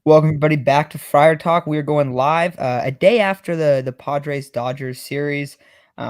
Welcome everybody back to Friar Talk. We are going live a day after the Padres Dodgers series.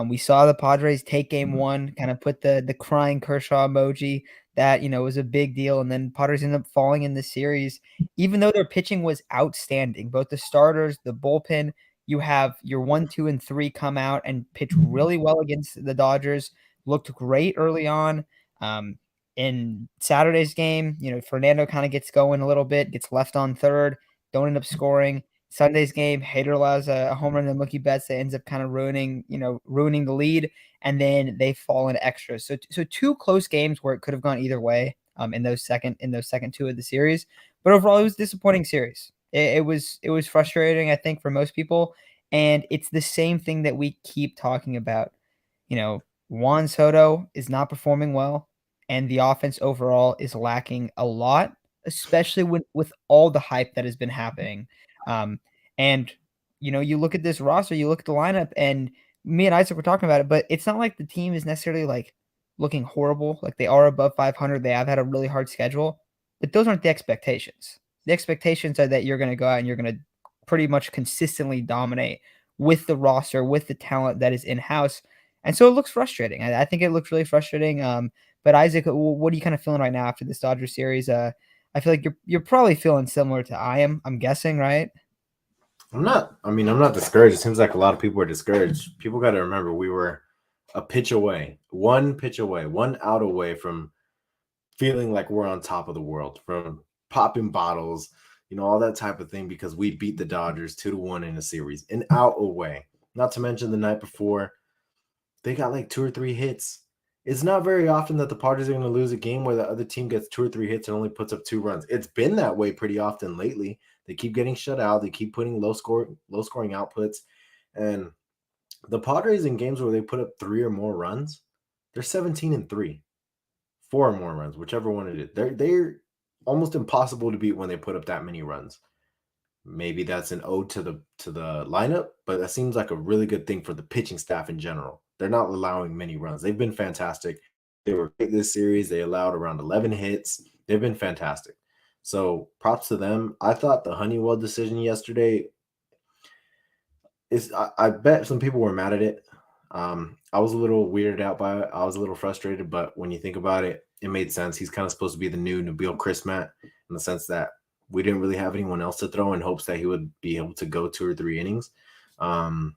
We saw the Padres take game one, kind of put the crying Kershaw emoji. That was a big deal, and then Padres ended up falling in the series, even though their pitching was outstanding. Both the starters, the bullpen. You have your 1, 2, and 3 come out and pitch really well against the Dodgers. Looked great early on. Um, in Saturday's game, Fernando kind of gets going a little bit, gets left on third, don't end up scoring. Sunday's game, Hader allows a home run to Mookie Betts that ends up kind of ruining the lead, and then they fall into extras. So two close games where it could have gone either way in those second two of the series. But overall, it was a disappointing series. It was frustrating, I think, for most people, and it's the same thing that we keep talking about. Juan Soto is not performing well, and the offense overall is lacking a lot, especially with all the hype that has been happening. Um, and you look at this roster, you look at the lineup, and me and Isaac were talking about it, but it's not like the team is necessarily like looking horrible. Like they are above 500. They have had a really hard schedule, but those aren't the expectations. The expectations are that you're going to go out and you're going to pretty much consistently dominate with the roster, with the talent that is in house. And so it looks frustrating. I think it looks really frustrating. But Isaac, what are you kind of feeling right now after this Dodgers series? I feel like you're probably feeling similar to I am. I'm guessing, right? I'm not discouraged. It seems like a lot of people are discouraged. People got to remember we were a pitch away, one pitch away, one out away from feeling like we're on top of the world, from popping bottles, all that type of thing, because we beat the Dodgers 2-1 in a series, an out away. Not to mention the night before, they got like 2 or 3 hits. It's not very often that the Padres are going to lose a game where the other team gets 2 or 3 hits and only puts up 2 runs. It's been that way pretty often lately. They keep getting shut out. They keep putting low scoring outputs. And the Padres in games where they put up 3 or more runs, they're 17-3, 4 or more runs, whichever one it is. They're almost impossible to beat when they put up that many runs. Maybe that's an ode to the lineup, but that seems like a really good thing for the pitching staff in general. They're not allowing many runs. They've been fantastic. They were great this series. They allowed around 11 hits. They've been fantastic. So props to them. I thought the Honeywell decision yesterday is. I bet some people were mad at it. I was a little weirded out by it. I was a little frustrated, but when you think about it, it made sense. He's kind of supposed to be the new Nabil Chrismat in the sense that we didn't really have anyone else to throw in hopes that he would be able to go 2 or 3 innings. And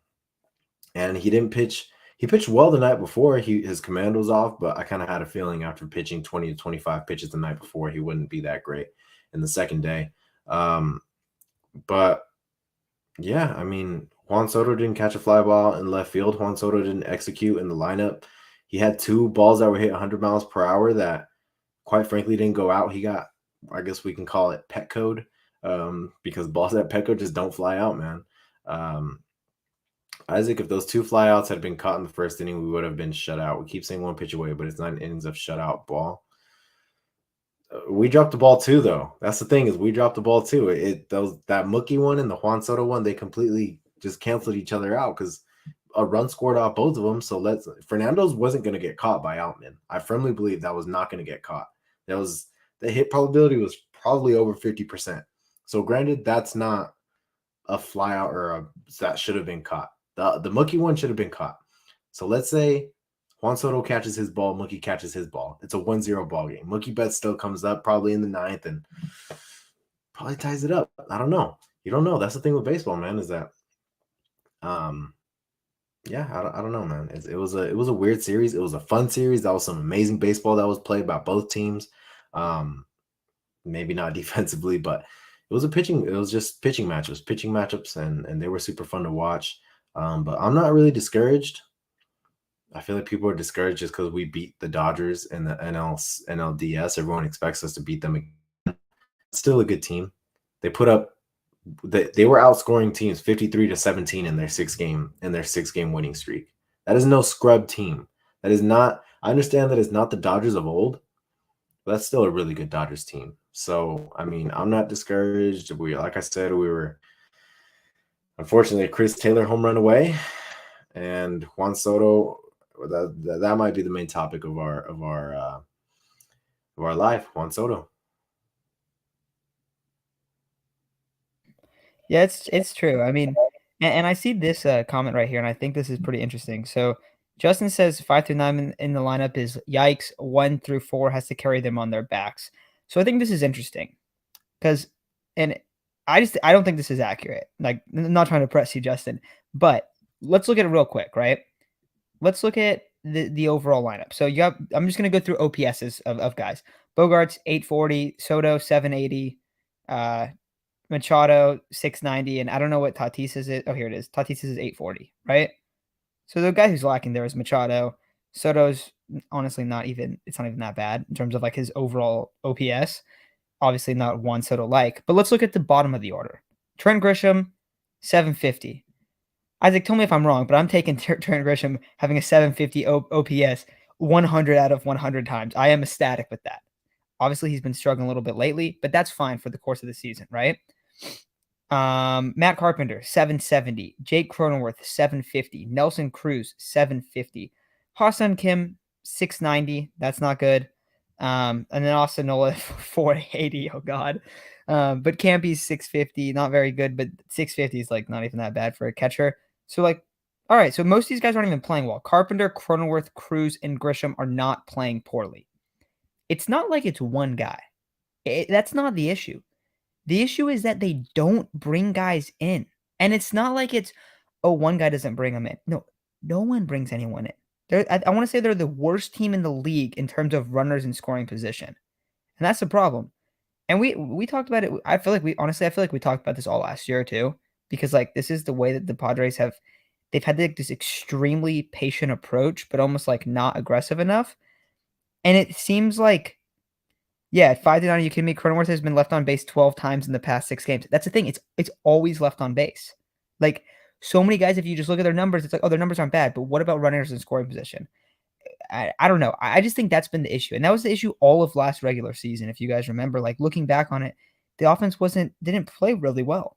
he didn't pitch. He pitched well the night before. His command was off, but I kind of had a feeling after pitching 20 to 25 pitches the night before, he wouldn't be that great in the second day. But yeah, I mean, Juan Soto didn't catch a fly ball in left field. Juan Soto didn't execute in the lineup. He had 2 balls that were hit 100 miles per hour that, quite frankly, didn't go out. He got, I guess we can call it pet code, because balls at Petco just don't fly out, man. Isaac, if those 2 flyouts had been caught in the first inning, we would have been shut out. We keep saying 1 pitch away, but it's 9 innings of shutout ball. We dropped the ball too, though. That's the thing, is we dropped the ball too. That Mookie one and the Juan Soto one, they completely just canceled each other out because a run scored off both of them. So Fernando's wasn't going to get caught by Outman. I firmly believe that was not going to get caught. The hit probability was probably over 50%. So granted, that's not a flyout that should have been caught. The Mookie one should have been caught. So let's say Juan Soto catches his ball, Mookie catches his ball. It's a 1-0 ball game. Mookie Betts still comes up probably in the 9th and probably ties it up. I don't know. You don't know. That's the thing with baseball, man, is that yeah, I don't know, man. It was a weird series. It was a fun series. That was some amazing baseball that was played by both teams. Maybe not defensively, but it was just pitching matchups, and they were super fun to watch. But I'm not really discouraged. I feel like people are discouraged just because we beat the Dodgers in the NLDS. Everyone expects us to beat them again. Still a good team. They put up. They were outscoring teams 53-17 in their 6-game winning streak. That is no scrub team. That is not. I understand that it's not the Dodgers of old, but that's still a really good Dodgers team. So I mean, I'm not discouraged. Like I said, we were unfortunately Chris Taylor home run away, and Juan Soto. That might be the main topic of our life. Juan Soto. Yeah, it's true. I mean, and I see this comment right here, and I think this is pretty interesting. So Justin says 5 through 9 in the lineup is yikes. 1 through 4 has to carry them on their backs. So I think this is interesting because, and I don't think this is accurate. Like, I'm not trying to press you, Justin, but let's look at it real quick, right? Let's look at the overall lineup. So you have, I'm just gonna go through OPSs of guys. Bogarts 840, Soto 780, Machado 690, and I don't know what Tatis is. Oh, here it is. Tatis is 840, right? So the guy who's lacking there is Machado. Soto's honestly not even. It's not even that bad in terms of like his overall OPS. Obviously not Juan Soto like, but let's look at the bottom of the order. Trent Grisham 750. Isaac, tell me if I'm wrong, but I'm taking Trent Grisham having a 750 OPS 100 out of 100 times. I am ecstatic with that. Obviously, he's been struggling a little bit lately, but that's fine for the course of the season, right? Matt Carpenter, 770. Jake Cronenworth, 750. Nelson Cruz, 750. Ha-Seong Kim, 690. That's not good. And then Austin Nola, 480. Oh, God. But Campy's 650. Not very good, but 650 is like not even that bad for a catcher. So, like, all right. So most of these guys aren't even playing well. Carpenter, Cronenworth, Cruz, and Grisham are not playing poorly. It's not like it's one guy. That's not the issue. The issue is that they don't bring guys in. And it's not like it's, oh, one guy doesn't bring them in. No, no one brings anyone in. I want to say they're the worst team in the league in terms of runners in scoring position. And that's the problem. And we talked about it. I feel like we talked about this all last year too. Because like this is the way that the Padres they've had like this extremely patient approach, but almost like not aggressive enough. And it seems like, yeah, at 5 to 9, are you kidding me? Cronenworth has been left on base 12 times in the past 6 games. That's the thing. It's always left on base. Like so many guys, if you just look at their numbers, it's like, oh, their numbers aren't bad. But what about runners in scoring position? I don't know. I just think that's been the issue. And that was the issue all of last regular season. If you guys remember, like looking back on it, the offense didn't play really well.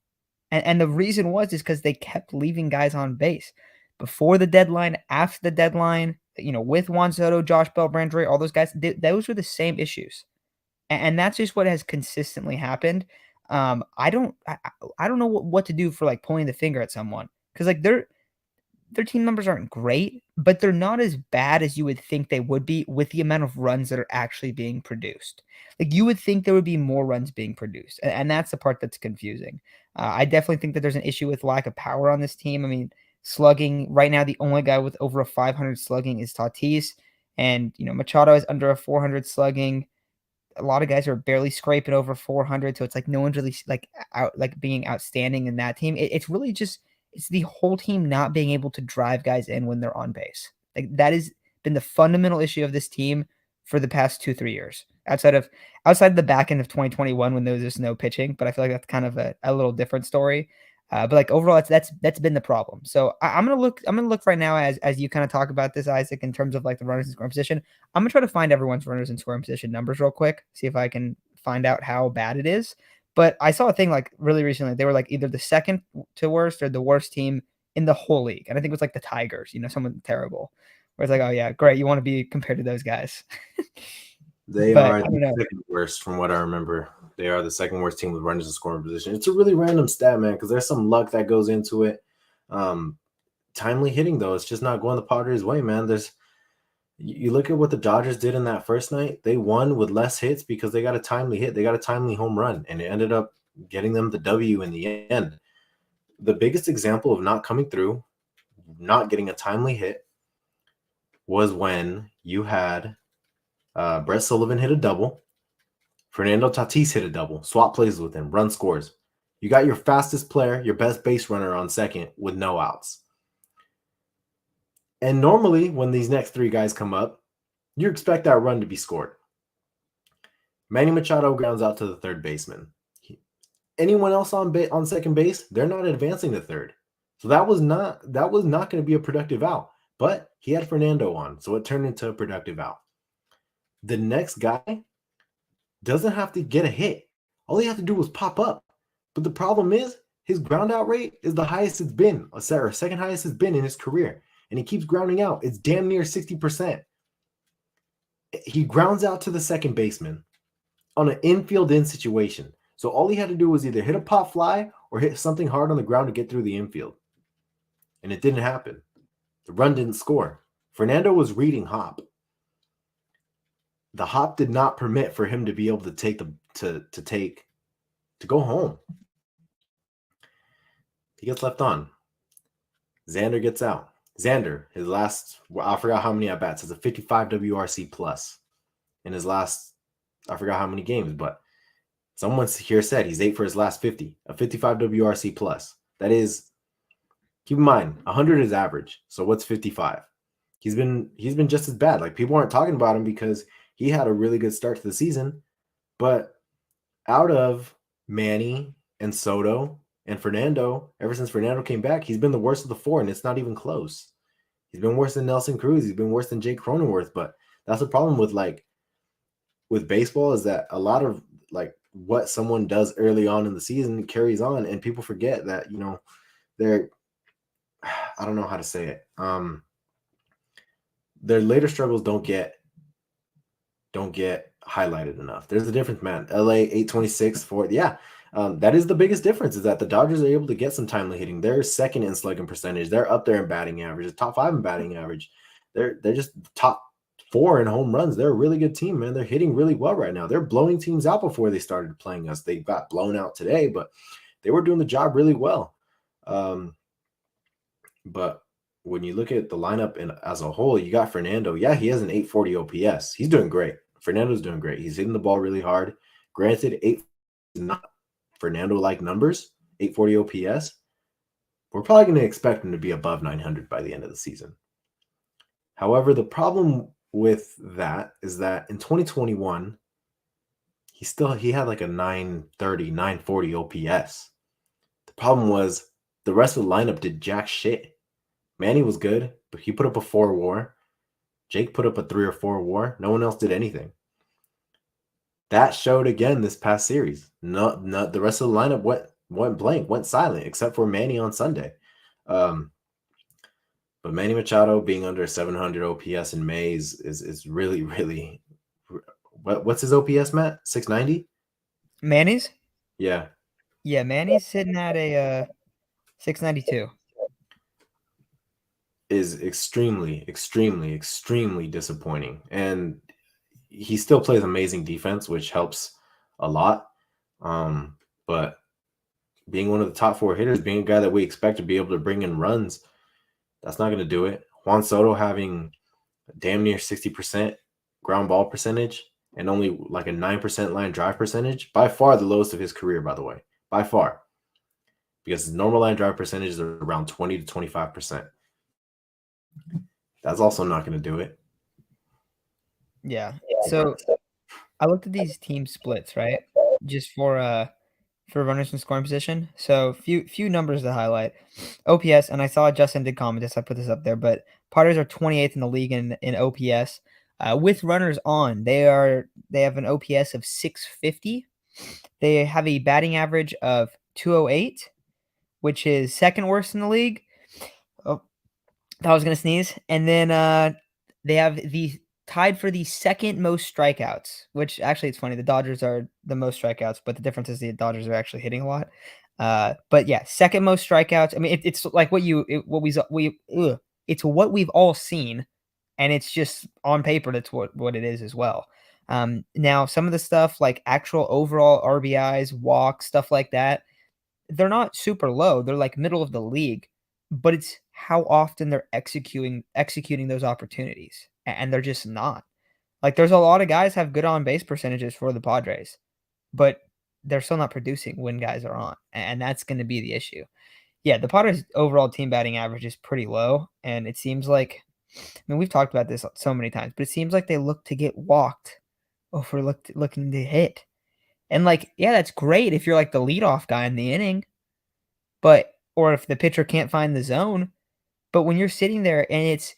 And the reason is because they kept leaving guys on base before the deadline, after the deadline, with Juan Soto, Josh Bell, Brandre, all those guys, those were the same issues. And that's just what has consistently happened. I don't know what to do for like pointing the finger at someone because like their team numbers aren't great, but they're not as bad as you would think they would be with the amount of runs that are actually being produced. Like you would think there would be more runs being produced, and that's the part that's confusing. I definitely think that there's an issue with lack of power on this team. I mean, slugging right now, the only guy with over a 500 slugging is Tatis, and Machado is under a 400 slugging. A lot of guys are barely scraping over 400, so it's like no one's really like out like being outstanding in that team. It's really just it's the whole team not being able to drive guys in when they're on base. Like that has been the fundamental issue of this team for the past 2-3 years. Outside the back end of 2021 when there was just no pitching, but I feel like that's kind of a little different story. But like overall, that's been the problem. So I'm gonna look right now as you kind of talk about this, Isaac, in terms of like the runners in scoring position. I'm gonna try to find everyone's runners in scoring position numbers real quick, see if I can find out how bad it is. But I saw a thing like really recently. They were like either the second to worst or the worst team in the whole league, and I think it was like the Tigers. Someone terrible. Where it's like, oh yeah, great, you want to be compared to those guys. They But are I don't the know. second worst from what I remember. They are the second worst team with runners in scoring position. It's a really random stat, man, because there's some luck that goes into it. Timely hitting, though, it's just not going the Padres' way, man. You look at what the Dodgers did in that first night. They won with less hits because they got a timely hit. They got a timely home run, and it ended up getting them the W in the end. The biggest example of not coming through, not getting a timely hit, was when you had Brett Sullivan hit a double. Fernando Tatis hit a double. Swap plays with him. Run scores. You got your fastest player, your best base runner on second with no outs. And normally, when these next 3 guys come up, you expect that run to be scored. Manny Machado grounds out to the third baseman. Anyone else on second base, they're not advancing to third. So that was not going to be a productive out. But he had Fernando on, so it turned into a productive out. The next guy doesn't have to get a hit. All he has to do was pop up. But the problem is his ground out rate is the highest it's been, or second highest it's been in his career. And he keeps grounding out. It's damn near 60%. He grounds out to the second baseman on an infield in situation. So all he had to do was either hit a pop fly or hit something hard on the ground to get through the infield. And it didn't happen. The run didn't score. Fernando was reading hop. The hop did not permit for him to be able to take to go home. He gets left on. Xander gets out. Xander, his last, I forgot how many at bats, has a 55 WRC plus in his last, I forgot how many games, but someone here said he's 8 for his last 50, a 55 WRC plus. That is, keep in mind, 100 is average. So what's 55? He's been just as bad. Like, people aren't talking about him because he had a really good start to the season, but out of Manny and Soto and Fernando, ever since Fernando came back, he's been the worst of the four, and it's not even close. He's been worse than Nelson Cruz. He's been worse than Jake Cronenworth. But that's the problem with baseball, is that a lot of like what someone does early on in the season carries on, and people forget that, they're, I don't know how to say it. Their later struggles don't get highlighted enough. There's a difference, man. LA 826 for that is the biggest difference, is that the Dodgers are able to get some timely hitting. They're second in slugging percentage. They're up there in batting average, top 5 in batting average. They're just top 4 in home runs. They're a really good team, man. They're hitting really well right now. They're blowing teams out before they started playing us. They got blown out today, but they were doing the job really well. But when you look at the lineup as a whole, you got Fernando. Yeah, he has an 840 OPS. He's doing great. Fernando's doing great. He's hitting the ball really hard. Granted, 8 is not Fernando-like numbers, 840 OPS. We're probably going to expect him to be above 900 by the end of the season. However, the problem with that is that in 2021, he had like a 930, 940 OPS. The problem was the rest of the lineup did jack shit. Manny was good, but he put up a 4 WAR. Jake put up a 3 or 4 WAR. No one else did anything. That showed again this past series. Not the rest of the lineup went blank, went silent, except for Manny on Sunday. But Manny Machado being under 700 OPS in May is really, really. What's his OPS, Matt? 690? Manny's? Yeah. Yeah, Manny's sitting at a 692. Is extremely, extremely, extremely disappointing. And he still plays amazing defense, which helps a lot. But being one of the top 4 hitters, being a guy that we expect to be able to bring in runs, that's not going to do it. Juan Soto having damn near 60% ground ball percentage and only like a 9% line drive percentage, by far the lowest of his career, by the way, by far, because his normal line drive percentage is around 20 to 25%. That's also not going to do it. Yeah. So I looked at these team splits, right? Just for runners in scoring position. So few numbers to highlight. OPS, and I saw Justin did comment this. I put this up there, but Padres are 28th in the league in OPS. With runners on, they have an OPS of 650. They have a batting average of 208, which is second worst in the league. Oh, I was gonna sneeze. And then they have the tied for the second most strikeouts, which actually it's funny. The Dodgers are the most strikeouts, but the difference is the Dodgers are actually hitting a lot. But yeah, second most strikeouts. I mean, it's like it's what we've all seen, and it's just on paper that's what it is as well. Now some of the stuff like actual overall RBIs, walks, stuff like that, they're not super low. They're like middle of the league, but it's how often they're executing those opportunities, and they're just not. Like, there's a lot of guys have good on base percentages for the Padres, but they're still not producing when guys are on, and that's going to be the issue. Yeah, the Padres' overall team batting average is pretty low, and it seems like, I mean, we've talked about this so many times, but it seems like they look to get walked over looking to hit. And like, yeah, that's great if you're like the leadoff guy in the inning, or if the pitcher can't find the zone. But when you're sitting there and it's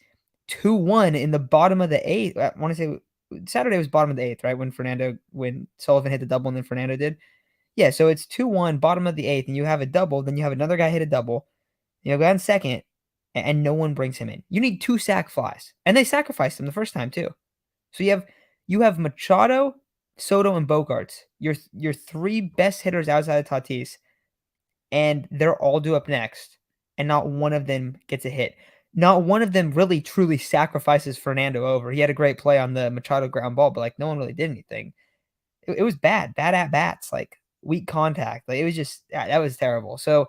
2-1 in the bottom of the 8th, I want to say Saturday was bottom of the 8th, right? When Sullivan hit the double and then Fernando did. Yeah, so it's 2-1, bottom of the 8th, and you have a double, then you have another guy hit a double. You know, go in second, and no one brings him in. You need 2 sac flies. And they sacrificed him the first time too. So you have Machado Soto and Bogarts, your 3 best hitters outside of Tatis, and they're all due up next, and not one of them gets a hit. Not one of them really truly sacrifices Fernando over. He had a great play on the Machado ground ball, but, like, no one really did anything. It was bad. Bad at bats, like, weak contact. Like, it was just that was terrible. So,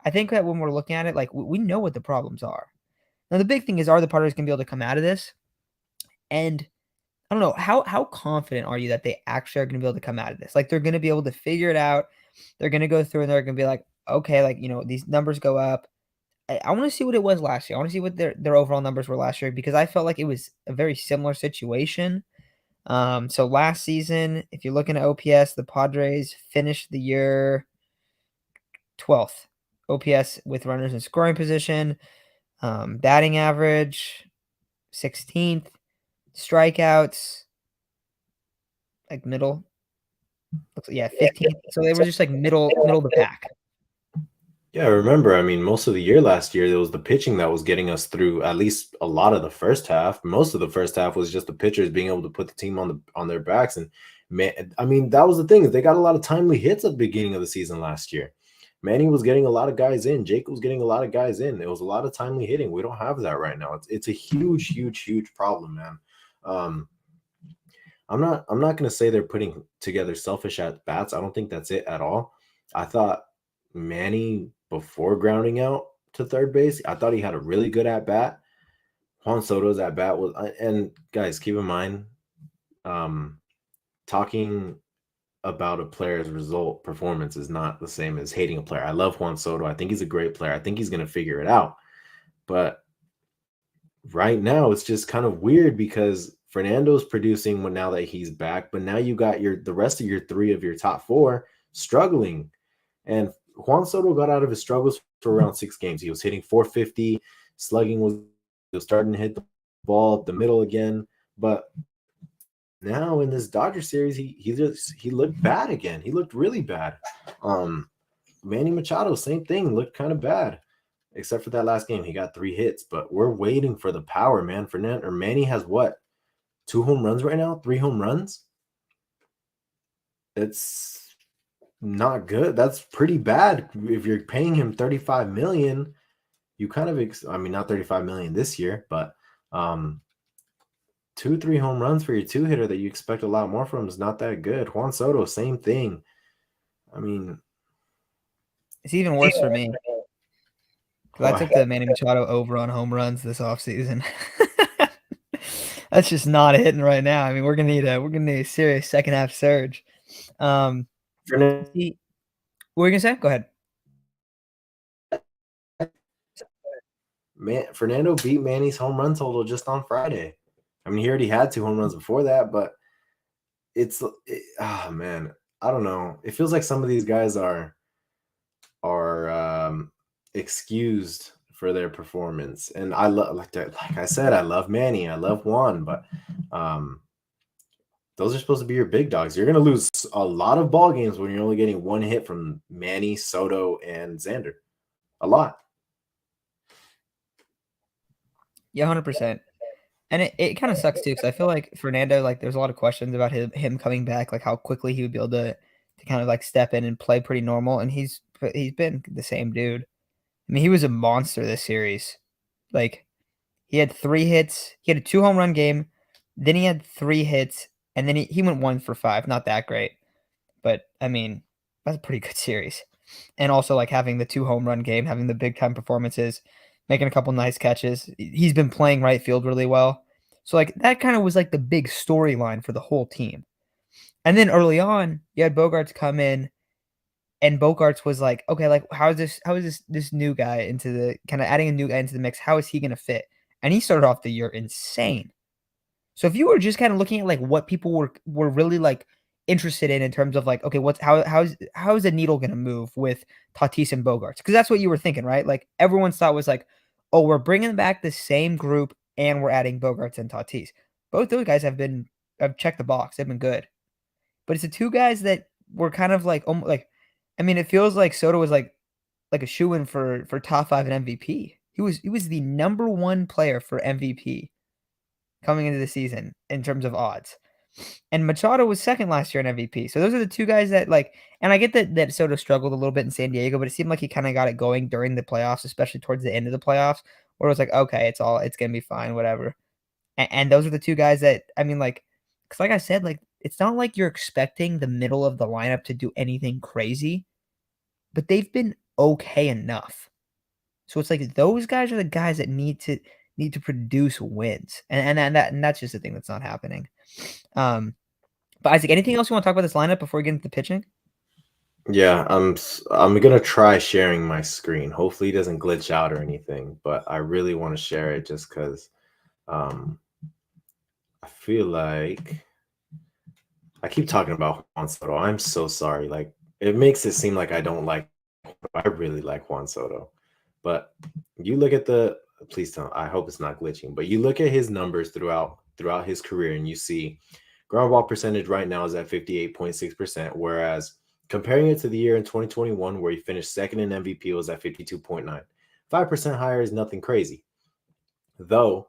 I think that when we're looking at it, like, we know what the problems are. Now, the big thing is, are the Padres gonna be able to come out of this? And I don't know, how confident are you that they actually are gonna be able to come out of this? Like, they're gonna be able to figure it out. They're gonna go through and they're gonna be like, okay, like, these numbers go up. I want to see what it was last year. I want to see what their overall numbers were last year because I felt like it was a very similar situation. So last season, if you're looking at OPS, the Padres finished the year 12th. OPS with runners in scoring position, batting average 16th, strikeouts like middle. Yeah, 15th. So they were just like middle of the pack. Yeah, I remember. I mean, most of the year last year, it was the pitching that was getting us through at least a lot of the first half. Most of the first half was just the pitchers being able to put the team on their backs. And man, I mean, that was the thing. They got a lot of timely hits at the beginning of the season last year. Manny was getting a lot of guys in. Jake was getting a lot of guys in. There was a lot of timely hitting. We don't have that right now. It's a huge, huge, huge problem, man. Um, I'm not gonna say they're putting together selfish at bats. I don't think that's it at all. I thought Manny before grounding out to third base, I thought he had a really good at bat. Juan Soto's at bat was, and guys, keep in mind, um, talking about a player's result performance is not the same as hating a player. I love Juan Soto. I think he's a great player. I think he's gonna figure it out. But right now, it's just kind of weird because Fernando's producing now that he's back, but now you got the rest of your 3 of your top 4 struggling. And Juan Soto got out of his struggles for around 6 games. He was hitting 450, slugging was starting to hit the ball up the middle again. But now in this Dodger series, he looked bad again. He looked really bad. Manny Machado, same thing, looked kind of bad. Except for that last game, he got 3 hits. But we're waiting for the power, man. Manny has what? 2 home runs right now? 3 home runs? It's not good. That's pretty bad. If you're paying him 35 million, you kind of I mean, not 35 million this year, but 2-3 home runs for your 2-hitter that you expect a lot more from is not that good. Juan Soto, same thing. I mean, It's even worse for me. I took the Manny Machado over on home runs this offseason. That's just not hitting right now. I mean, we're gonna need a serious second half surge. See, what were you gonna say? Go ahead. Fernando beat Manny's home run total just on Friday. I mean, he already had 2 home runs before that, but oh man, I don't know. It feels like some of these guys are excused for their performance. And I love, like I said, I love Manny, I love Juan, but those are supposed to be your big dogs. You're going to lose a lot of ball games when you're only getting 1 hit from Manny, Soto, and Xander. A lot. Yeah, 100%. And it kind of sucks too because I feel like Fernando, like, there's a lot of questions about him coming back, like how quickly he would be able to kind of like step in and play pretty normal. And he's been the same dude. I mean, he was a monster this series. Like, he had 3 hits. He had a 2 home run game. Then he had 3 hits, and then he went 1 for 5. Not that great, but I mean, that's a pretty good series. And also, like, having the 2 home run game, having the big time performances, making a couple nice catches. He's been playing right field really well. So, like, that kind of was like the big storyline for the whole team. And then early on, you had Bogarts come in, and Bogarts was like, okay, like, how is this new guy into the kind of adding a new guy into the mix? How is he gonna fit? And he started off the year insane. So if you were just kind of looking at like what people were really like interested in terms of like, okay, how's the needle gonna move with Tatis and Bogarts? Because that's what you were thinking, right? Like everyone's thought was like, oh, we're bringing back the same group and we're adding Bogarts and Tatis. Both those guys have checked the box. They've been good, but it's the 2 guys that were kind of like, like, I mean, it feels like Soto was like a shoe-in for top 5 and MVP. He was the number 1 player for MVP coming into the season in terms of odds. And Machado was second last year in MVP. So those are the two guys that like, and I get that Soto struggled a little bit in San Diego, but it seemed like he kind of got it going during the playoffs, especially towards the end of the playoffs, where it was like, okay, it's gonna be fine, whatever. And those are the two guys that I mean, like, because like I said, like it's not like you're expecting the middle of the lineup to do anything crazy, but they've been okay enough. So it's like those guys are the guys that need to produce wins, and that's just the thing that's not happening. But Isaac, anything else you want to talk about this lineup before we get into the pitching? Yeah, I'm gonna try sharing my screen. Hopefully, it doesn't glitch out or anything. But I really want to share it just because um, I feel like I keep talking about Juan Soto. I'm so sorry. Like it makes it seem like I don't like. I really like Juan Soto, but you look at the. Please don't. I hope it's not glitching. But you look at his numbers throughout his career, and you see ground ball percentage right now is at 58.6%, whereas comparing it to the year in 2021 where he finished second in MVP was at 52.9. 5% higher is nothing crazy. Though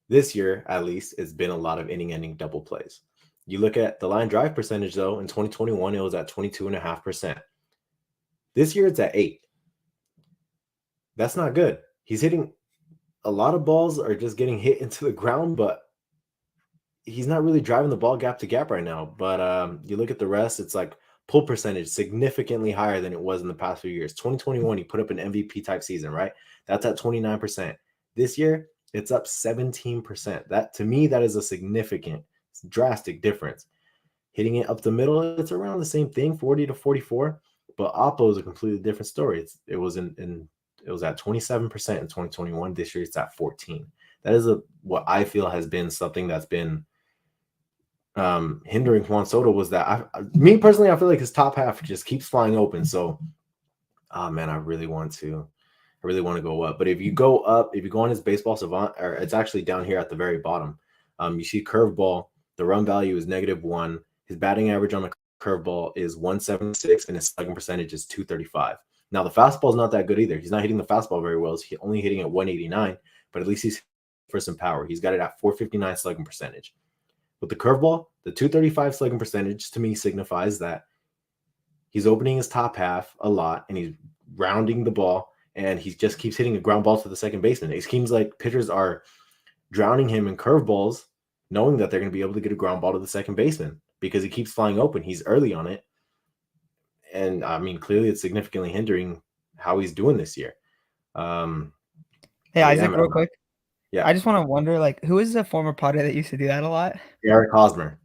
this year, at least, it's been a lot of inning-ending double plays. You look at the line drive percentage, though, in 2021, it was at 22.5%. This year, it's at 8. That's not good. He's hitting a lot of balls are just getting hit into the ground, but he's not really driving the ball gap to gap right now. But you look at the rest, it's like pull percentage significantly higher than it was in the past few years. 2021, he put up an MVP type season, right? That's at 29%. This year, it's up 17%. That to me, that is a significant, drastic difference. Hitting it up the middle, it's around the same thing, 40 to 44. But Oppo is a completely different story. It was it was at 27% in 2021. This year, it's at 14. That is what I feel has been something that's been hindering Juan Soto was that me personally, I feel like his top half just keeps flying open. So, oh man, I really want to go up. But if you go up, if you go on his baseball savant, or it's actually down here at the very bottom, you see curveball. The run value is -1. His batting average on the curveball is 176, and his slugging percentage is 235. Now the fastball is not that good either. He's not hitting the fastball very well. He's only hitting at 189, but at least he's for some power. He's got it at 459 slugging percentage. With the curveball, the 235 slugging percentage to me signifies that he's opening his top half a lot and he's rounding the ball and he just keeps hitting a ground ball to the second baseman. It seems like pitchers are drowning him in curveballs, knowing that they're going to be able to get a ground ball to the second baseman because he keeps flying open. He's early on it. And I mean, clearly it's significantly hindering how he's doing this year. Hey, But Isaac, real quick. yeah, I just want to wonder, like, who is the former Padre that used to do that a lot? Eric Hosmer.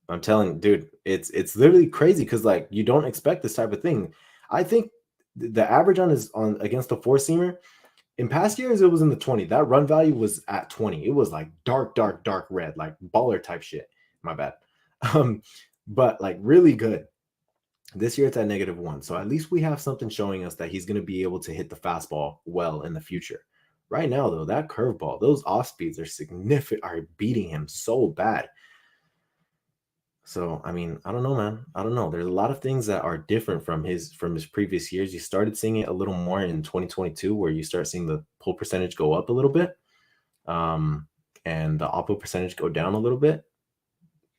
I'm telling you, dude, it's literally crazy because like you don't expect this type of thing. I think the average on against the four seamer in past years it was in the 20. That run value was at 20. It was like dark red, like baller type shit. My bad. But like really good. This year it's at -1. So at least we have something showing us that he's going to be able to hit the fastball well in the future. Right now, though, that curveball, those off speeds are beating him so bad. So, I mean, I don't know, man. I don't know. There's a lot of things that are different from his previous years. You started seeing it a little more in 2022, where you start seeing the pull percentage go up a little bit, and the oppo percentage go down a little bit.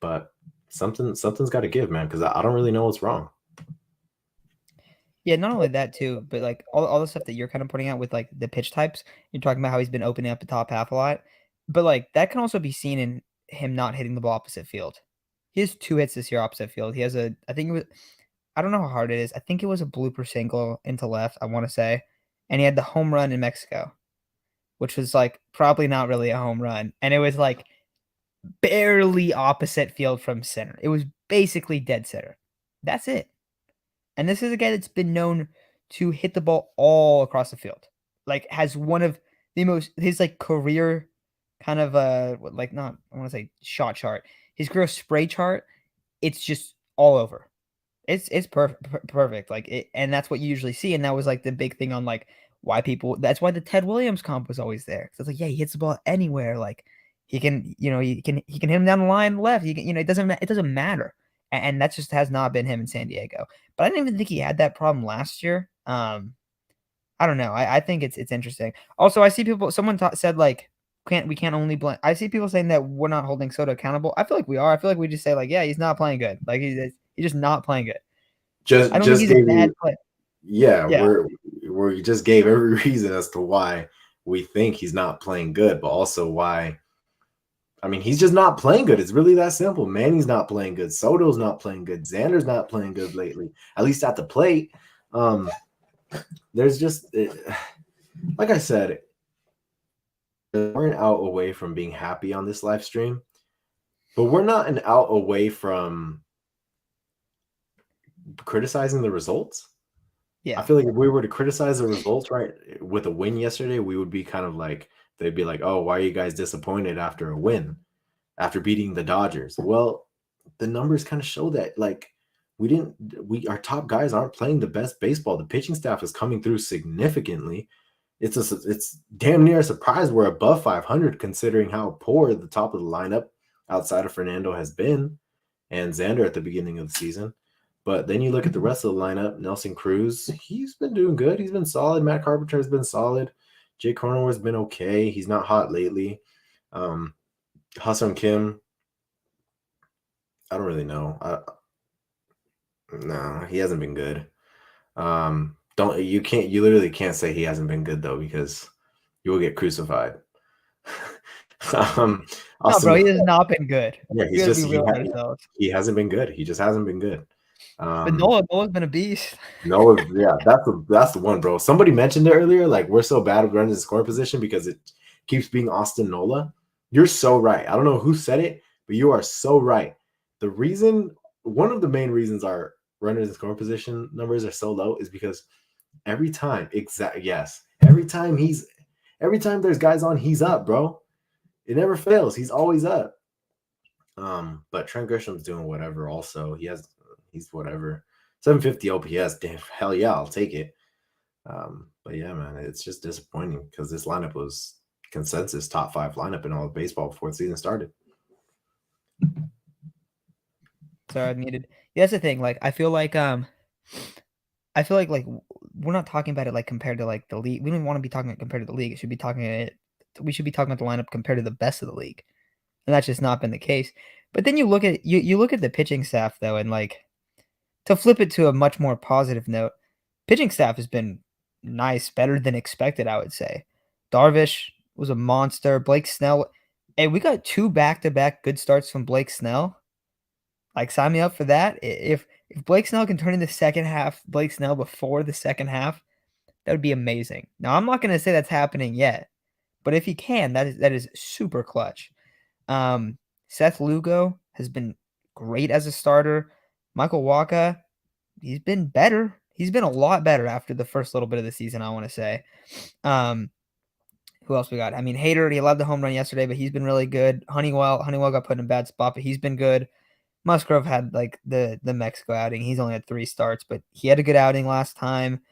But something's got to give, man, because I don't really know what's wrong. Yeah, not only that too, but like all the stuff that you're kind of putting out with like the pitch types. You're talking about how he's been opening up the top half a lot, but like that can also be seen in him not hitting the ball opposite field. He has 2 hits this year opposite field. He has I think it was, I don't know how hard it is. I think it was a blooper single into left, I want to say, and he had the home run in Mexico, which was like probably not really a home run, and it was like barely opposite field from center. It was basically dead center. That's it. And this is a guy that's been known to hit the ball all across the field. Like has one of the most his like career kind of like not I want to say shot chart. His career spray chart, it's just all over. It's perfect. Like it, and that's what you usually see. And that was like the big thing on like why people. That's why the Ted Williams comp was always there. Because it's like, yeah, he hits the ball anywhere. Like he can, he can hit him down the line left. He can, it doesn't matter. And that just has not been him in San Diego. But I didn't even think he had that problem last year. I don't know. I think it's interesting. Also, I see people. Someone said like we can't only blame. I see people saying that we're not holding Soto accountable. I feel like we are. I feel like we just say like, yeah, he's not playing good. Like he's just not playing good. I don't think Just he's a gave bad you, player. yeah, Yeah, we just gave every reason as to why we think he's not playing good, but also why. I mean, he's just not playing good. It's really that simple. Manny's not playing good. Soto's not playing good. Xander's not playing good lately, at least at the plate. There's just, like I said, we're an out away from being happy on this live stream, but we're not an out away from criticizing the results. I yeah. feel like if we were to criticize the results, right, with a win yesterday, we would be kind of like, they'd be like, oh, why are you guys disappointed after a win, after beating the Dodgers? Well, the numbers kind of show that, like, our top guys aren't playing the best baseball. The pitching staff is coming through significantly. It's damn near a surprise we're above 500 considering how poor the top of the lineup outside of Fernando has been and Xander at the beginning of the season. But then you look at the rest of the lineup, Nelson Cruz, he's been doing good. He's been solid. Matt Carpenter has been solid. Jake Cronenworth has been okay. He's not hot lately. Ha-Seong Kim, I don't really know. No, he hasn't been good. You literally can't say he hasn't been good though, because you will get crucified. No, Austin bro, he McCall, has not been good. yeah, We gotta be real with ourselves. he hasn't been good. He just hasn't been good. But Noah's been a beast. No, yeah, that's the one, bro. Somebody mentioned it earlier. Like, we're so bad at running the scoring position because it keeps being Austin Nola. You're so right. I don't know who said it, but you are so right. One of the main reasons our runners in scoring position numbers are so low is because every time there's guys on, he's up, bro. It never fails. He's always up. But Trent Grisham's doing whatever. Also, he's whatever. 750 OPS. Damn, hell yeah, I'll take it. But yeah, man, it's just disappointing because this lineup was consensus top 5 lineup in all of baseball before the season started. Sorry, I needed. Yeah, that's the thing. Like, I feel like we're not talking about it like compared to like the league. We don't want to be talking about compared to the league. We should be talking about the lineup compared to the best of the league, and that's just not been the case. But then you look at the pitching staff though, and like to flip it to a much more positive note, pitching staff has been nice, better than expected, I would say. Darvish was a monster. Blake Snell, hey, we got 2 back-to-back good starts from Blake Snell. Like, sign me up for that. If Blake Snell can turn in the second half, Blake Snell before the second half, that would be amazing. Now, I'm not going to say that's happening yet, but if he can, that is super clutch. Seth Lugo has been great as a starter. Michael Wacha, he's been better. He's been a lot better after the first little bit of the season, I want to say. Who else we got? I mean, Hader, he allowed the home run yesterday, but he's been really good. Honeywell got put in a bad spot, but he's been good. Musgrove had like the Mexico outing. He's only had 3 starts, but he had a good outing last time.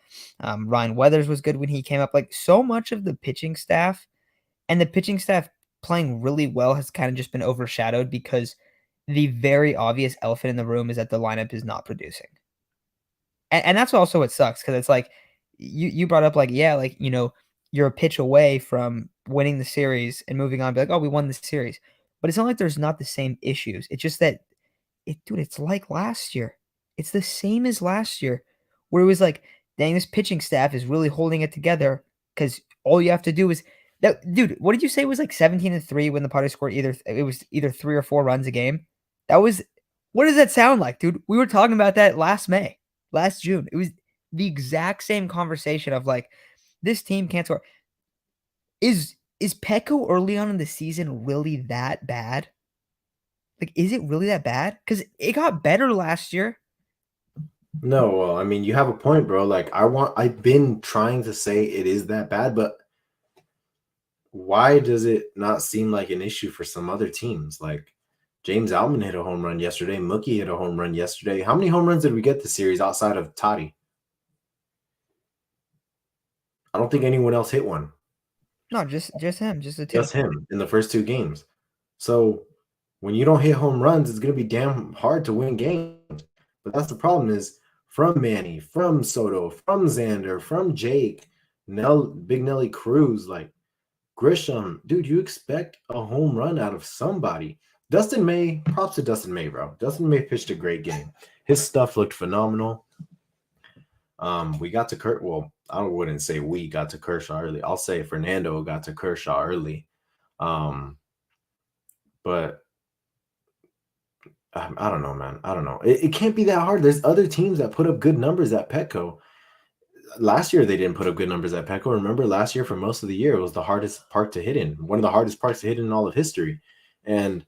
Ryan Weathers was good when he came up. Like, so much of the pitching staff and the pitching staff playing really well has kind of just been overshadowed because the very obvious elephant in the room is that the lineup is not producing. And that's also what sucks because it's like you brought up like, yeah, like, you're a pitch away from winning the series and moving on, be like, oh, we won the series. But it's not like there's not the same issues. It's just that it's like last year. It's the same as last year, where it was like, dang, this pitching staff is really holding it together because all you have to do is that, dude. What did you say it was like 17-3 when the Padres scored either 3 or 4 runs a game? That was what does that sound like, dude? We were talking about that last June. It was the exact same conversation of like, this team can't score. Is Petco early on in the season really that bad? Like, is it really that bad? Because it got better last year. No, well, I mean, you have a point, bro. Like, I've been trying to say it is that bad, but why does it not seem like an issue for some other teams? Like, James Outman hit a home run yesterday. Mookie hit a home run yesterday. How many home runs did we get this series outside of Toddy? I don't think anyone else hit one. No, just him, just the 2. Just him in the first 2 games. So when you don't hit home runs, it's going to be damn hard to win games. But that's the problem is from Manny, from Soto, from Xander, from Jake, Big Nelly Cruz, like, Grisham, dude, you expect a home run out of somebody. Dustin May, props to Dustin May, bro. Dustin May pitched a great game. His stuff looked phenomenal. We got to Well, I wouldn't say we got to Kershaw early. I'll say Fernando got to Kershaw early. But I don't know, man. I don't know. It can't be that hard. There's other teams that put up good numbers at Petco. Last year they didn't put up good numbers at Petco. Remember, last year for most of the year it was the hardest park to hit in, one of the hardest parks to hit in all of history. And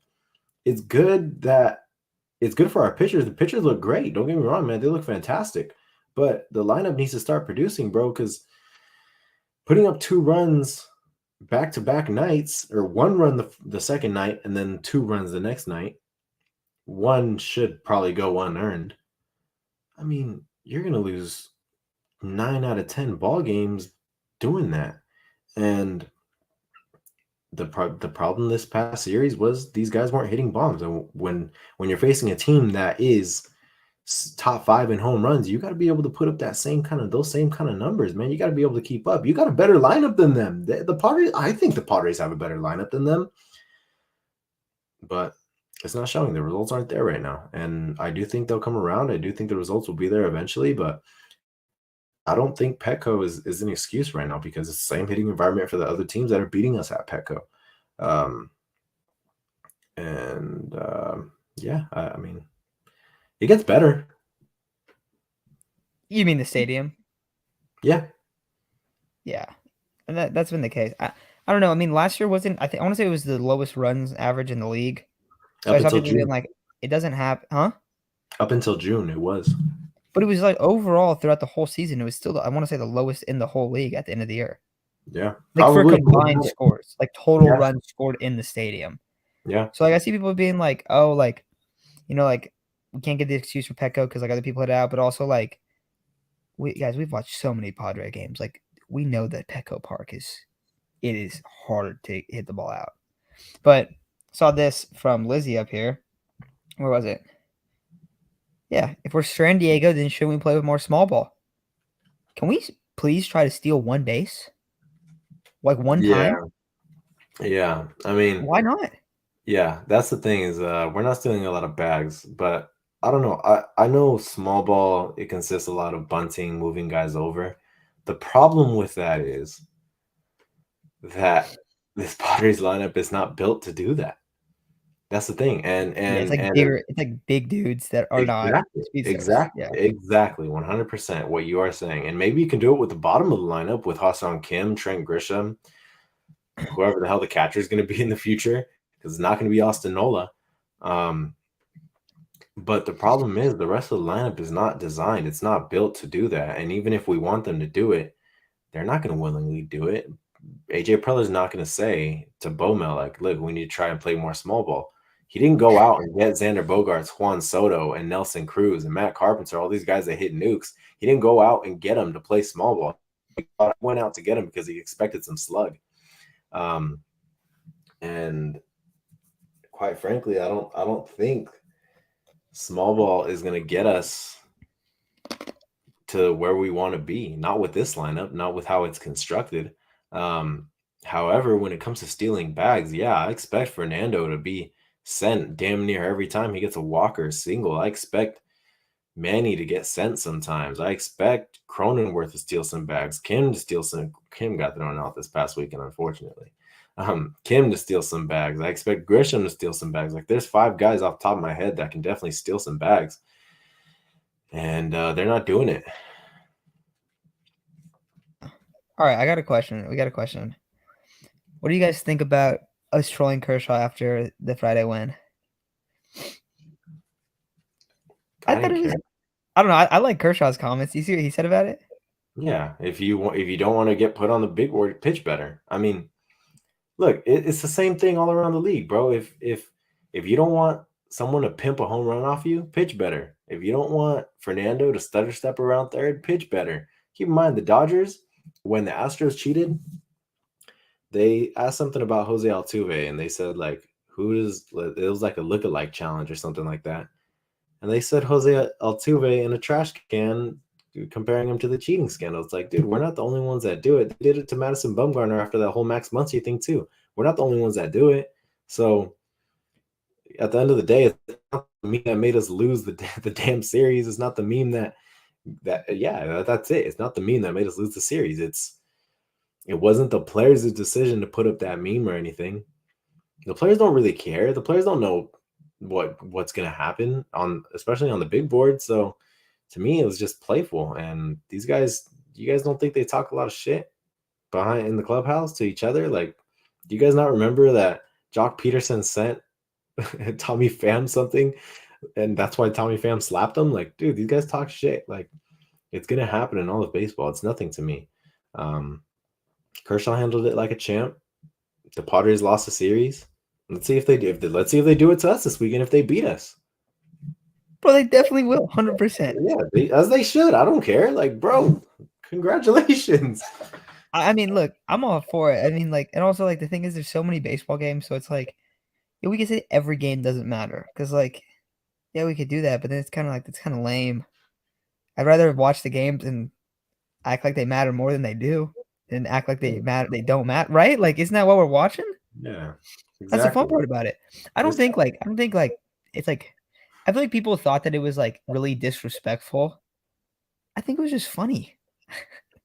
it's good for our pitchers. The pitchers look great. Don't get me wrong, man. They look fantastic. But the lineup needs to start producing, bro, because putting up 2 runs back-to-back nights, or 1 run the second night and then 2 runs the next night, 1 should probably go unearned. I mean, you're going to lose 9 out of 10 ball games doing that. And the problem this past series was these guys weren't hitting bombs. And when you're facing a team that is top 5 in home runs, you got to be able to put up those same kind of numbers, man. You got to be able to keep up. You got a better lineup than them. The Padres, I think the Padres have a better lineup than them, but it's not showing. The results aren't there right now, and I do think they'll come around. I do think the results will be there eventually, but I don't think Petco is an excuse right now, because it's the same hitting environment for the other teams that are beating us at Petco. Yeah, I mean, it gets better. You mean the stadium? Yeah. Yeah. And that's been the case. I don't know. I mean, last year wasn't, I want to say it was the lowest runs average in the league. So Up I saw until people being June. like, it doesn't happen, huh? Up until June, it was. But it was like overall throughout the whole season, it was still, I want to say, the lowest in the whole league at the end of the year. Yeah. Like for Probably. combined scores, like total Yeah. runs scored in the stadium. Yeah. So like I see people being like, oh, like, like we can't get the excuse for Petco because like other people hit out, but also like we've watched so many Padre games. Like we know that Petco Park it is hard to hit the ball out. But saw this from Lizzie up here. Where was it? Yeah, if we're San Diego, then should we play with more small ball? Can we please try to steal one base? Like one time? Yeah. I mean, why not? Yeah, that's the thing is we're not stealing a lot of bags, but I don't know. I know small ball, it consists a lot of bunting, moving guys over. The problem with that is that this Padres lineup is not built to do that. That's the thing. And Yeah, it's like and bigger. It's like big dudes that are not speedsters. Yeah, exactly, 100% what you are saying. And maybe you can do it with the bottom of the lineup with Ha-Seong Kim, Trent Grisham, whoever the hell the catcher is going to be in the future, because it's not going to be Austin Nola. But the problem is the rest of the lineup is not designed. It's not built to do that. And even if we want them to do it, they're not going to willingly do it. AJ Preller's not going to say to Bomel, like, look, we need to try and play more small ball. He didn't go out and get Xander Bogaerts, Juan Soto, and Nelson Cruz, and Matt Carpenter, all these guys that hit nukes. He didn't go out and get them to play small ball. He went out to get them because he expected some slug. And quite frankly, I don't think small ball is going to get us to where we want to be. Not with this lineup, not with how it's constructed. However, when it comes to stealing bags, yeah, I expect Fernando to be sent damn near every time he gets a walk or a single. I expect Manny to get sent sometimes. I expect Cronenworth to steal some bags. Kim to steal some. Kim got thrown out this past weekend, unfortunately. Kim to steal some bags. I expect Grisham to steal some bags. Like, there's 5 guys off the top of my head that can definitely steal some bags, and they're not doing it. All right, I got a question. We got a question. What do you guys think about us trolling Kershaw after the Friday win? I thought it was. I don't know. I like Kershaw's comments. You see what he said about it? Yeah, if you don't want to get put on the big board, pitch better. I mean, look, it's the same thing all around the league, bro. If you don't want someone to pimp a home run off you, pitch better. If you don't want Fernando to stutter step around third, pitch better. Keep in mind, the Dodgers, when the Astros cheated, they asked something about Jose Altuve, and they said, like, it was like a look-alike challenge or something like that. And they said Jose Altuve in a trash can comparing him to the cheating scandal. It's like, dude, we're not the only ones that do it. They did it to Madison Bumgarner after that whole Max Muncy thing too. We're not the only ones that do it. So at the end of the day, it's not the meme that made us lose the damn series. It's not the meme that's it. It's not the meme that made us lose the series. It wasn't the players' decision to put up that meme or anything. The players don't really care. The players don't know what's gonna happen especially on the big board. So to me, it was just playful. And these guys, you guys don't think they talk a lot of shit behind in the clubhouse to each other? Like, do you guys not remember that Jock Peterson sent Tommy Pham something, and that's why Tommy Pham slapped him? Like, dude, these guys talk shit. Like, it's gonna happen in all of baseball. It's nothing to me. Kershaw handled it like a champ. The Padres lost the series. Let's see if they do. Let's see if they do it to us this weekend. If they beat us, Bro, they definitely will, 100%. yeah, as they should. I don't care. Like, bro, congratulations. I mean, look, I'm all for it. I mean, like, and also, like, the thing is, there's so many baseball games, so it's like, yeah, we can say every game doesn't matter, because, like, yeah, we could do that, but then it's kind of like, it's kind of lame. I'd rather watch the games and act like they matter more than they do, than act like they don't matter, right? Like, isn't that what we're watching? Yeah, That's the fun exactly. part about it. I don't think like it's like I feel like people thought that it was like really disrespectful. I think it was just funny,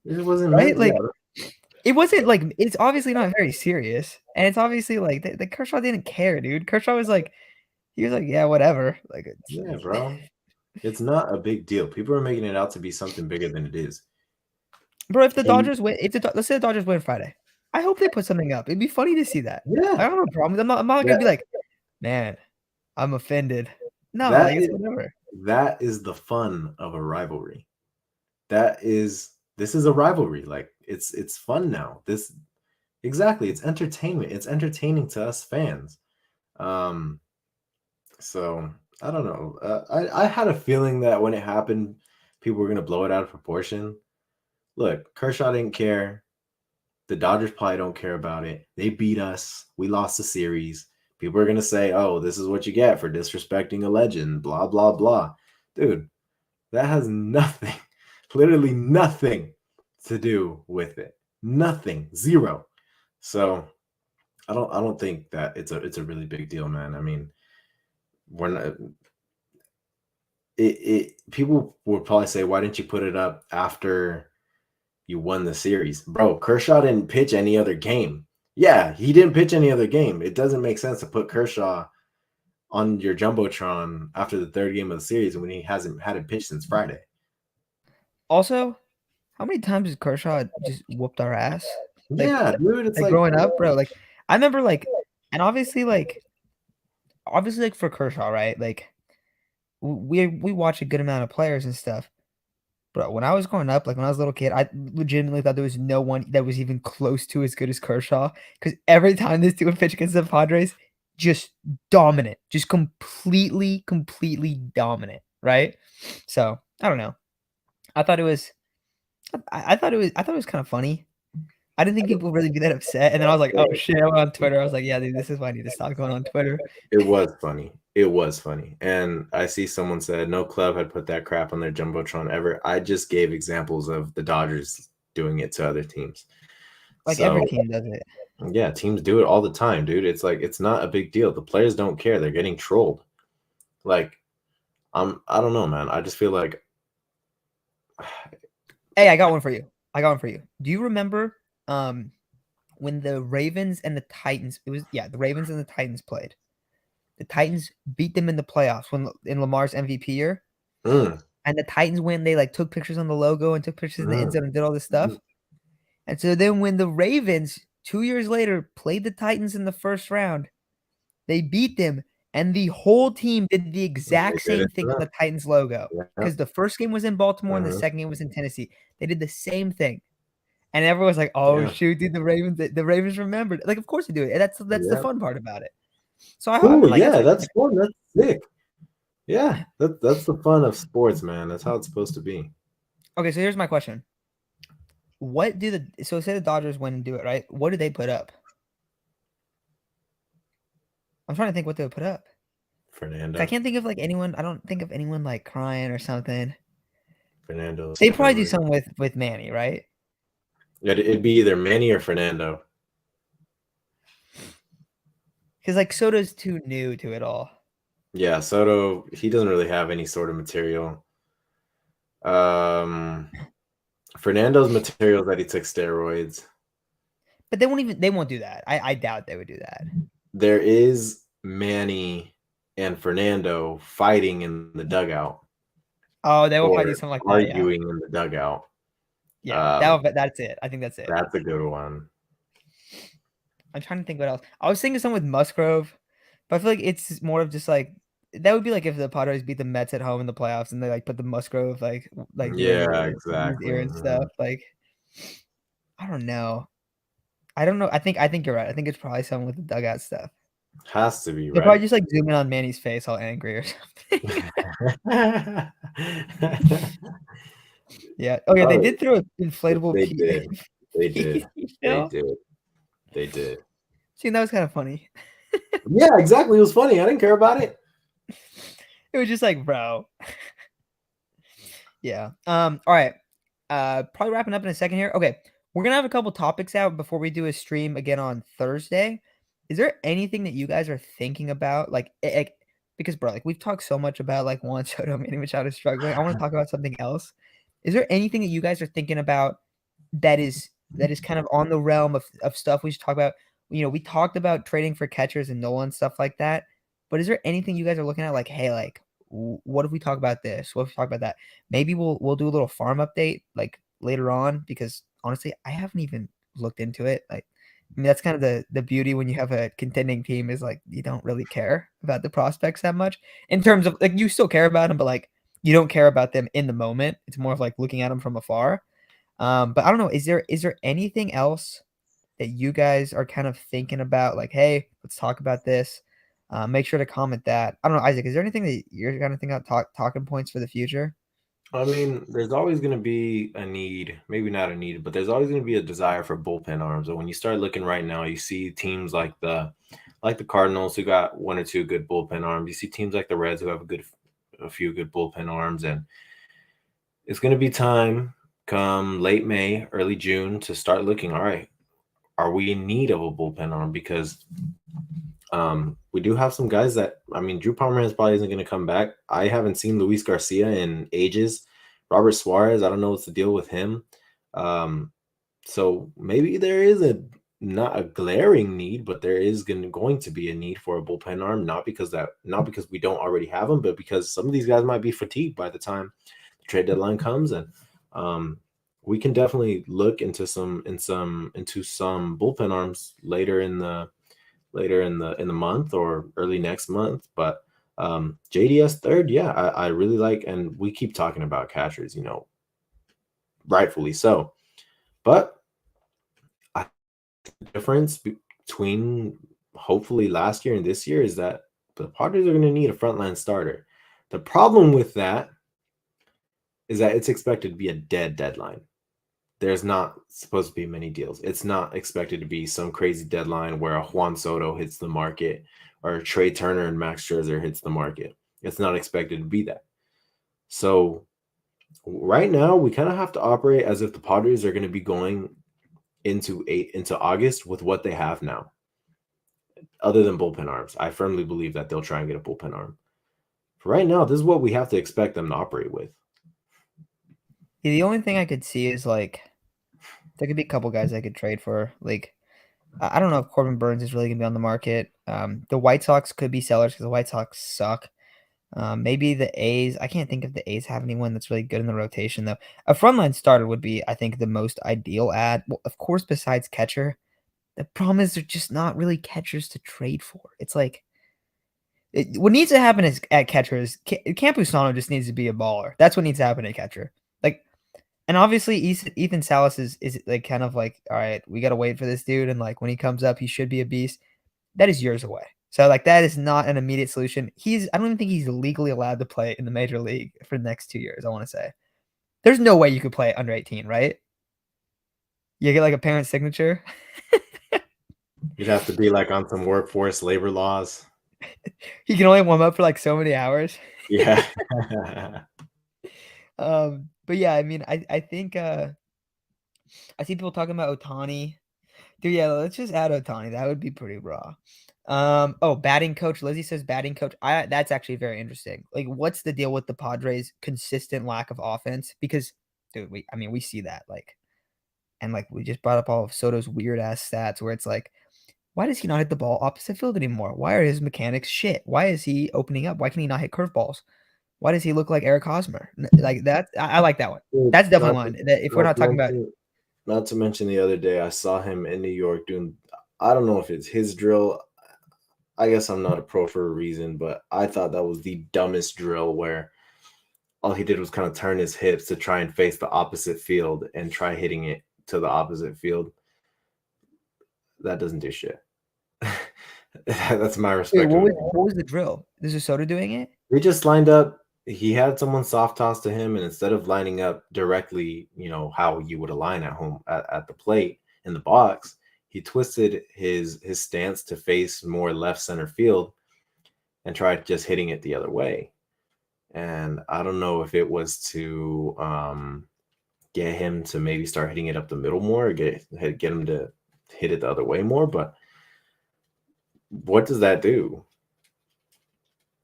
It wasn't right? meant. Like Yeah, it wasn't like it's obviously not very serious, and it's obviously like the Kershaw didn't care, dude. Kershaw was like he was like yeah whatever, like it's yeah, like bro. It's not a big deal. People are making it out to be something bigger than it is. bro. If the And Dodgers win, let's say the Dodgers win Friday, I hope they put something up. It'd be funny to see that. I yeah, don't have a problem. I'm not gonna that be like man, I'm offended. No, that like it's is whatever. that is the fun of a rivalry. This is a rivalry. Like, it's fun now. This exactly. It's entertainment. It's entertaining to us fans. Um, so I don't know. I had a feeling that when it happened, people were gonna blow it out of proportion. Look, Kershaw didn't care. The Dodgers probably don't care about it. They beat us. We lost the series. People are gonna say, "Oh, this is what you get for disrespecting a legend." Blah blah blah. Dude, that has nothing, literally nothing, to do with it. Nothing. Zero. So I don't think that it's a really big deal, man. I mean, we're not. People would probably say, "Why didn't you put it up after you won the series?" Bro, Kershaw didn't pitch any other game. Yeah, he didn't pitch any other game. It doesn't make sense to put Kershaw on your Jumbotron after the third game of the series when he hasn't had a pitch since Friday. Also, how many times has Kershaw just whooped our ass? Yeah, dude, it's Like like, growing up, bro. Like I remember, like, and obviously, like for Kershaw, right? Like we watch a good amount of players and stuff. But when I was growing up, like when I was a little kid, I legitimately thought there was no one that was even close to as good as Kershaw. Because every time this dude would pitch against the Padres, just dominant, just completely dominant, right? So I don't know. I thought it was, I thought it was kind of funny. I didn't think people would really be that upset, and then I was like, "Oh shit!" I went on Twitter. I was like, "Yeah, dude, this is why I need to stop going on Twitter." it was funny. It was funny. And I see someone said no club had put that crap on their Jumbotron ever. I just gave examples of the Dodgers doing it to other teams. Like every So team does it. yeah, teams do it all the time, dude. It's like it's not a big deal. The players don't care. They're getting trolled. Like, I don't know, man. I just feel like Hey, I got one for you. I got one for you. Do you remember when the Ravens and the Titans? It was the Ravens and the Titans played. The Titans beat them in the playoffs when in Lamar's MVP year, mm, and the Titans when they like took pictures on the logo and took pictures in the end mm, zone and did all this mm. stuff. And so then when the Ravens 2 years later played the Titans in the first round, they beat them, and the whole team did the They exact did same it. thing on the Titans logo. Yeah. Because the first game was in Baltimore and the Mhm. second game was in Tennessee. They did the same thing. And everyone was like, "Oh Yeah. shoot, dude, the Ravens remembered." Like, of course they do it. And that's the Yeah. fun part about it. So I Cool. mean, like, Yeah, that's fun. That's sick. Yeah, that's the fun of sports, man. That's how it's supposed to be. okay. So here's my question: so say the Dodgers win and do it right? What do they put up? I'm trying to think what they would put up. 'Cause I Fernando. can't think of like anyone. I don't think of anyone like crying or something. Fernando's They'd probably do third. something with Manny, right? It'd be either Manny or Fernando. Because like Soto's too new to it all. Yeah, Soto, he doesn't really have any sort of material. Um, Fernando's material that he took steroids. But they won't do that. I doubt they would do that. There is Manny and Fernando fighting in the dugout Oh, they will or probably do something like that. Yeah, arguing in the dugout. yeah. That's it. I think that's it. That's a good one. I'm trying to think what else. I was thinking something with Musgrove, but I feel like it's more of just like that would be like if the Padres beat the Mets at home in the playoffs and they like put the Musgrove like doing Yeah, in his ear exactly. and stuff. Like I don't know. I don't know. I think you're right. I think it's probably something with the dugout stuff. Has to be, They'll probably right? just like zoom in on Manny's face all angry or something. Yeah. Oh yeah, they Oh, did throw an inflatable they did. They did. you They know? did. They did. See, that was kind of funny. Yeah, exactly. It was funny. I didn't care about it. It was just like, bro. Yeah. All right. Probably wrapping up in a second here. Okay. We're gonna have a couple topics out before we do a stream again on Thursday. Is there anything that you guys are thinking about? Because bro, like we've talked so much about like Juan Soto, Manny Machado struggling. I want to talk about something else. Is there anything that you guys are thinking about that is kind of on the realm of stuff we should talk about? You know, we talked about trading for catchers and Nolan stuff like that. But is there anything you guys are looking at like, hey, like what if we talk about this? What if we talk about that? Maybe we'll do a little farm update like later on because honestly, I haven't even looked into it. Like, I mean, that's kind of the beauty when you have a contending team is like you don't really care about the prospects that much in terms of like you still care about them, but like you don't care about them in the moment. It's more of like looking at them from afar. But I don't know. Is there anything else that you guys are kind of thinking about? Like, hey, let's talk about this. Make sure to comment that. I don't know, Isaac. Is there anything that you're kind of thinking about talking points for the future? I mean, there's always going to be a need, maybe not a need, but there's always going to be a desire for bullpen arms. And when you start looking right now, you see teams like the Cardinals who got one or two good bullpen arms. You see teams like the Reds who have a few good bullpen arms, and it's going to be time come late May, early June to start looking. All right, are we in need of a bullpen arm? Because we do have some guys that, I mean, Drew Pomeranz probably isn't going to come back. I haven't seen Luis Garcia in ages. Robert Suarez, I don't know what's the deal with him. So maybe there is not a glaring need, but there is going to be a need for a bullpen arm. Not because we don't already have them, but because some of these guys might be fatigued by the time the trade deadline comes, and we can definitely look into some bullpen arms later in the month or early next month. But JDS third, yeah, I really like, and we keep talking about catchers, rightfully so. But I think the difference between hopefully last year and this year is that the Padres are going to need a frontline starter. The problem with that is that it's expected to be a dead deadline. There's not supposed to be many deals. It's not expected to be some crazy deadline where a Juan Soto hits the market or a Trey Turner and Max Scherzer hits the market. It's not expected to be that. So right now, we kind of have to operate as if the Padres are going to be going into August with what they have now, other than bullpen arms. I firmly believe that they'll try and get a bullpen arm. For right now, this is what we have to expect them to operate with. Yeah, the only thing I could see is like there could be a couple guys I could trade for. Like I don't know if Corbin Burns is really gonna be on the market. The White Sox could be sellers because the White Sox suck. Maybe the A's. I can't think if the A's have anyone that's really good in the rotation though. A frontline starter would be, I think, the most ideal ad. Well, of course, besides catcher. The problem is they're just not really catchers to trade for. It's like what needs to happen is at catcher is Campusano just needs to be a baller. That's what needs to happen at catcher. Like, and obviously Ethan Salas is like kind of like, all right, we got to wait for this dude, and like when he comes up, he should be a beast. That is years away. So like that is not an immediate solution. I don't even think he's legally allowed to play in the major league for the next 2 years. I want to say there's no way you could play under 18, right? You get like a parent signature. You'd have to be like on some workforce labor laws. He can only warm up for like so many hours. Yeah. But But yeah, I mean, I think I see people talking about Otani. Dude, yeah, let's just add Otani. That would be pretty raw. Oh, batting coach. Lizzie says batting coach. That's actually very interesting. Like, what's the deal with the Padres' consistent lack of offense? Because, dude, I mean, we see that. Like, and like we just brought up all of Soto's weird ass stats where it's like, why does he not hit the ball opposite field anymore? Why are his mechanics shit? Why is he opening up? Why can he not hit curveballs? Why does he look like Eric Hosmer? Like that, I like that one. Dude, That's definitely one. That if we're not not to talking about, mention, not to mention the other day I saw him in New York doing. I don't know if it's his drill. I guess I'm not a pro for a reason, but I thought that was the dumbest drill where all he did was kind of turn his hips to try and face the opposite field and try hitting it to the opposite field. That doesn't do shit. That's my wait, respective opinion. what was the drill? This is Soto doing it? We just lined up. He had someone soft toss to him, and instead of lining up directly, how you would align at home at the plate in the box, he twisted his stance to face more left center field and tried just hitting it the other way. And I don't know if it was to get him to maybe start hitting it up the middle more, or get him to hit it the other way more. But what does that do?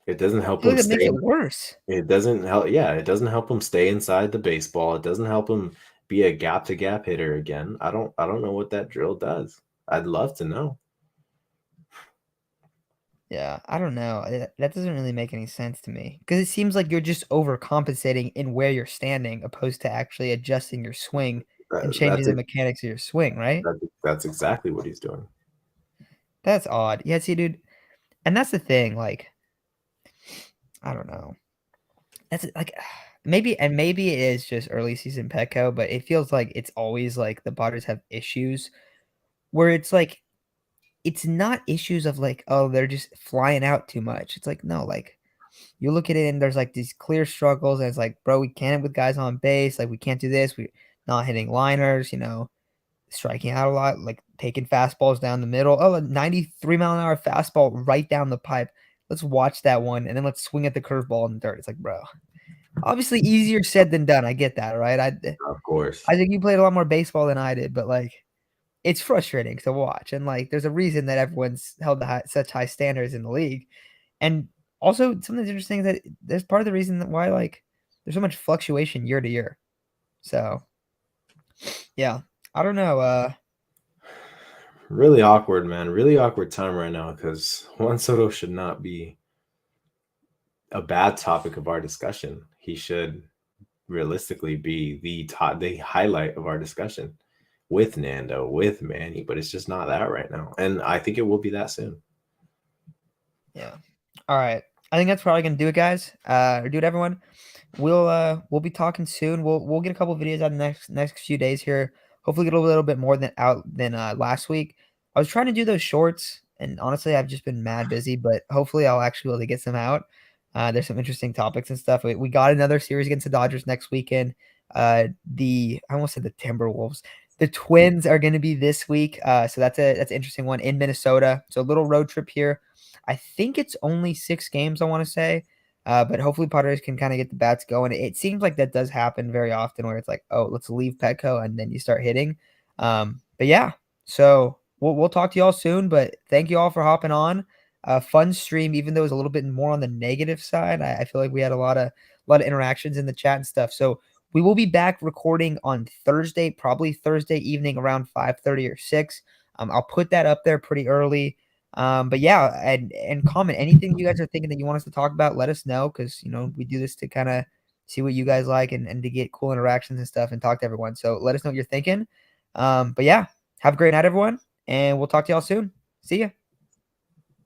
It doesn't I help feel him like that makes stay. it worse. It doesn't help. Yeah, it doesn't help him stay inside the baseball. It doesn't help him be a gap to gap hitter again. I don't know what that drill does. I'd love to know. Yeah, I don't know. That doesn't really make any sense to me because it seems like you're just overcompensating in where you're standing, opposed to actually adjusting your swing and changing That's the it. mechanics of your swing, right? That's exactly what he's doing. That's odd. Yeah, see, dude, and that's the thing. Like, I don't know. That's like maybe it is just early season Petco, but it feels like it's always like the Padres have issues where it's like it's not issues of like, oh, they're just flying out too much. It's like, no, like you look at it and there's like these clear struggles, and it's like, bro, we can't hit with guys on base, like we can't do this, we not hitting liners, striking out a lot, like taking fastballs down the middle. Oh, a 93-mile-an-hour fastball right down the pipe. Let's watch that one and then let's swing at the curveball in the dirt. It's like, bro. Obviously easier said than done. I get that, right? Of course. I think you played a lot more baseball than I did, but like it's frustrating to watch. And like there's a reason that everyone's held to such high standards in the league. And also something that's interesting is that there's part of the reason that why like there's so much fluctuation year to year. So yeah. I don't know. Really awkward, man. Really awkward time right now because Juan Soto should not be a bad topic of our discussion. He should realistically be the highlight of our discussion with Nando, with Manny, but it's just not that right now. And I think it will be that soon. Yeah. All right. I think that's probably gonna do it, guys. Or do it, everyone. We'll be talking soon. We'll get a couple videos out in the next few days here. Hopefully get a little bit more than last week. I was trying to do those shorts, and honestly, I've just been mad busy, but hopefully I'll actually be able to get some out. There's some interesting topics and stuff. We got another series against the Dodgers next weekend. I almost said the Timberwolves. The Twins are going to be this week. So that's an interesting one in Minnesota. So a little road trip here. I think it's only 6 games, I want to say. But hopefully Padres can kind of get the bats going. It seems like that does happen very often where it's like, oh, let's leave Petco and then you start hitting. But yeah, so we'll talk to y'all soon. But thank you all for hopping on. Fun stream, even though it was a little bit more on the negative side. I feel like we had a lot of interactions in the chat and stuff. So we will be back recording on Thursday, probably Thursday evening around 5:30 or 6. I'll put that up there pretty early. But yeah, and comment anything you guys are thinking that you want us to talk about. Let us know because we do this to kind of see what you guys like and to get cool interactions and stuff and talk to everyone. So let us know what you're thinking. But yeah, have a great night, everyone, and we'll talk to y'all soon. See ya.